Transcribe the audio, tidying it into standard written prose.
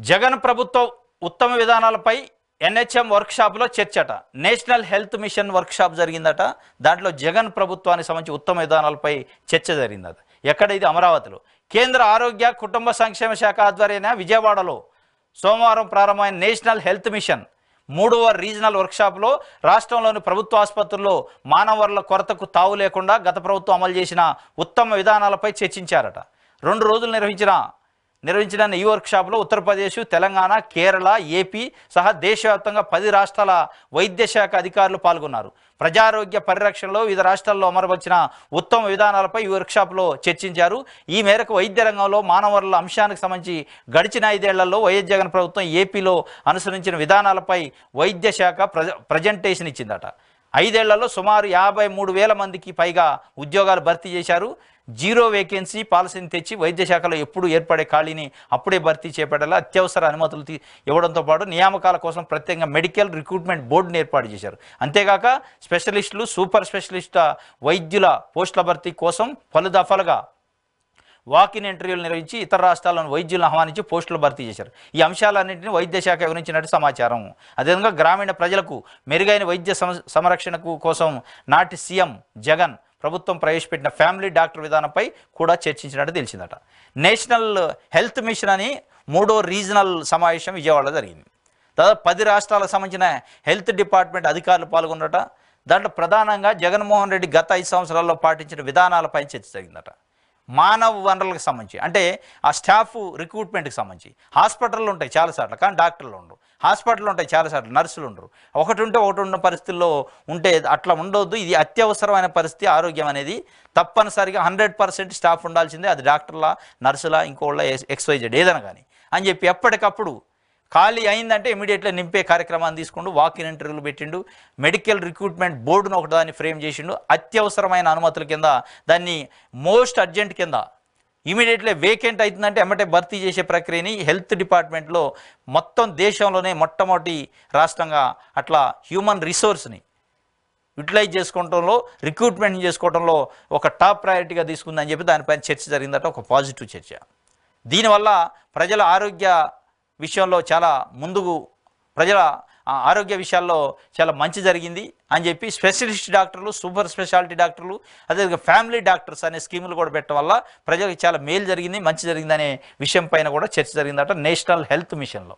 జగన్ ప్రభుత్వ ఉత్తమ విధానాలపై ఎన్హెచ్ఎం వర్క్షాప్లో చర్చట. నేషనల్ హెల్త్ మిషన్ వర్క్షాప్ జరిగిందట. దాంట్లో జగన్ ప్రభుత్వానికి సంబంధించి ఉత్తమ విధానాలపై చర్చ జరిగిందట. ఎక్కడ? ఇది అమరావతిలో. కేంద్ర ఆరోగ్య కుటుంబ సంక్షేమ శాఖ ఆధ్వర్యంలో విజయవాడలో సోమవారం ప్రారంభమైన నేషనల్ హెల్త్ మిషన్ 3వ రీజనల్ వర్క్షాప్లో రాష్ట్రంలోని ప్రభుత్వ ఆసుపత్రుల్లో మానవ వనరుల కొరతకు తావు లేకుండా గత ప్రభుత్వం అమలు చేసిన ఉత్తమ విధానాలపై చర్చించారట. 2 రోజులు నిర్వహించిన ఈ వర్క్షాప్లో ఉత్తరప్రదేశ్, తెలంగాణ, కేరళ, ఏపీ సహా దేశవ్యాప్తంగా 10 రాష్ట్రాల వైద్య శాఖ అధికారులు పాల్గొన్నారు. ప్రజారోగ్య పరిరక్షణలో వివిధ రాష్ట్రాల్లో అమలుపరిచిన ఉత్తమ విధానాలపై ఈ వర్క్షాప్లో చర్చించారు. ఈ మేరకు వైద్య రంగంలో మానవ వనరుల అంశానికి సంబంధించి గడిచిన 5 ఏళ్లలో వైఎస్ జగన్ ప్రభుత్వం ఏపీలో అనుసరించిన విధానాలపై వైద్య శాఖ ప్రజెంటేషన్ ఇచ్చిందట. 5 ఏళ్లలో సుమారు 53,000 మందికి పైగా ఉద్యోగాలు భర్తీ చేశారు. 0 వేకెన్సీ పాలసీని తెచ్చి వైద్య శాఖలో ఎప్పుడు ఏర్పడే ఖాళీని అప్పుడే భర్తీ చేపట్టేలా అత్యవసర అనుమతులు ఇవ్వడంతో పాటు నియామకాల కోసం ప్రత్యేకంగా మెడికల్ రిక్రూట్మెంట్ బోర్డుని ఏర్పాటు చేశారు. అంతేగాక స్పెషలిస్టులు, సూపర్ స్పెషలిస్ట్ వైద్యుల పోస్టుల భర్తీ కోసం పలు దఫలుగా వాకిన్ ఇంటర్వ్యూలు నిర్వహించి ఇతర రాష్ట్రాల్లోని వైద్యులను ఆహ్వానించి పోస్టులు భర్తీ చేశారు. ఈ అంశాలన్నింటినీ వైద్య శాఖ వివరించినట్టు సమాచారం. అదేవిధంగా గ్రామీణ ప్రజలకు మెరుగైన వైద్య సంరక్షణకు కోసం నాటి సీఎం జగన్ ప్రభుత్వం ప్రవేశపెట్టిన ఫ్యామిలీ డాక్టర్ విధానంపై కూడా చర్చించినట్టు తెలిసిందట. నేషనల్ హెల్త్ మిషన్ అని 3వ రీజనల్ సమావేశం విజయవాడలో జరిగింది. దాదాపు 10 రాష్ట్రాలకు సంబంధించిన హెల్త్ డిపార్ట్మెంట్ అధికారులు పాల్గొన్నట. దాంట్లో ప్రధానంగా జగన్మోహన్ రెడ్డి గత 5 సంవత్సరాల్లో పాటించిన విధానాలపై చర్చ జరిగిందట. మానవ వనరులకు సంబంధించి, అంటే ఆ స్టాఫ్ రిక్రూట్మెంట్కి సంబంధించి హాస్పిటల్లో ఉంటాయి చాలాసార్లు, కానీ డాక్టర్లు ఉండరు. హాస్పిటల్లో ఉంటాయి చాలాసార్లు, నర్సులు ఉండరు. ఒకటి ఉన్న పరిస్థితుల్లో ఉంటే అట్లా ఉండొద్దు. ఇది అత్యవసరమైన పరిస్థితి. ఆరోగ్యం అనేది తప్పనిసరిగా 100% స్టాఫ్ ఉండాల్సిందే. అది డాక్టర్లా, నర్సులా, ఇంకోళ్ళ, XYZ ఏదైనా కానీ అని చెప్పి ఎప్పటికప్పుడు ఖాళీ అయిందంటే ఇమీడియట్గా నింపే కార్యక్రమాన్ని తీసుకుంటూ వాకిన్ ఇంటర్వ్యూలు పెట్టిండు. మెడికల్ రిక్రూట్మెంట్ బోర్డును ఒకదాన్ని ఫ్రేమ్ చేసిండు. అత్యవసరమైన అనుమతుల కింద దాన్ని మోస్ట్ అర్జెంట్ కింద ఇమీడియట్లీ వేకెంట్ అవుతుందంటే ఎమ్మటే భర్తీ చేసే ప్రక్రియని హెల్త్ డిపార్ట్మెంట్లో మొత్తం దేశంలోనే మొట్టమొదటి రాష్ట్రంగా అట్లా హ్యూమన్ రిసోర్స్ని యూటిలైజ్ చేసుకోవడంలో, రిక్రూట్మెంట్ చేసుకోవడంలో ఒక టాప్ ప్రయారిటీగా తీసుకుందని చెప్పి దానిపైన చర్చ జరిగిందట. ఒక పాజిటివ్ చర్చ. దీనివల్ల ప్రజల ఆరోగ్య విషయంలో చాలా ముందుకు, ప్రజల ఆరోగ్య విషయాల్లో చాలా మంచి జరిగింది అని చెప్పి స్పెషలిస్ట్ డాక్టర్లు, సూపర్ స్పెషాలిటీ డాక్టర్లు, అదేవిధంగా ఫ్యామిలీ డాక్టర్స్ అనే స్కీములు కూడా పెట్టడం వల్ల ప్రజలకు చాలా మేలు జరిగింది, మంచి జరిగిందనే విషయం పైన కూడా చర్చ జరిగిందట నేషనల్ హెల్త్ మిషన్లో.